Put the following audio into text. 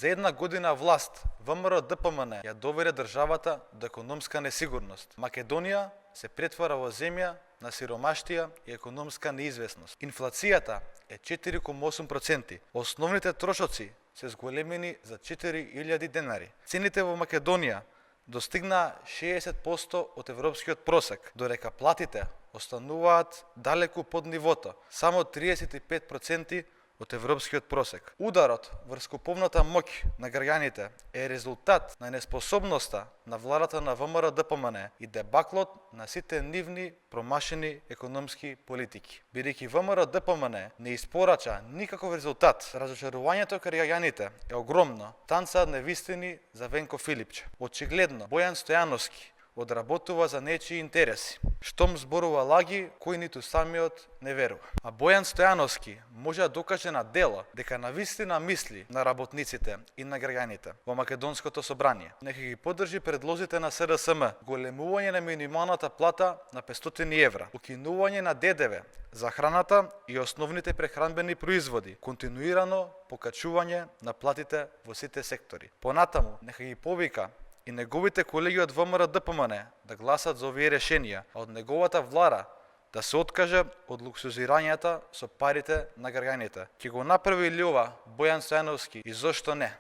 За една година власт ВМРО-ДПМН ја доведе државата до економска несигурност. Македонија се претвара во земја на сиромаштија и економска неизвестност. Инфлацијата е 4,8%. Основните трошоци се зголемени за 4000 денари. Цените во Македонија достигнаа 60% од европскиот просек, додека платите остануваат далеку под нивото, само 35% од европскиот просек. Ударот врз куповната моќ на граѓаните е резултат на неспособноста на владата на ВМРО-ДПМН и дебаклот на сите нивни промашени економски политики. Бидејќи ВМРО-ДПМН не испорача никаков резултат, разочарувањето кај граѓаните е огромно. Танцаат невистини за Венко Филипче. Очигледно, Бојан Стојановски одработува за нечии интереси, штом зборува лаги кои ниту самиот не верува. А Бојан Стојановски може да докаже на дело дека навистина мисли на работниците и на граѓаните во Македонското собрание. Нека ги поддржи предлозите на СДСМ: големување на минималната плата на 500 евра, укинување на ДДВ за храната и основните прехранбени производи, континуирано покачување на платите во сите сектори. Понатаму, нека ги повика и неговите колеги од ВМРО-ДПМН да гласат за овие решенија, а од неговата влада да се откаже од луксузирањата со парите на граѓаните. Ќе го направи ли ова Бојан Стојановски и зошто не?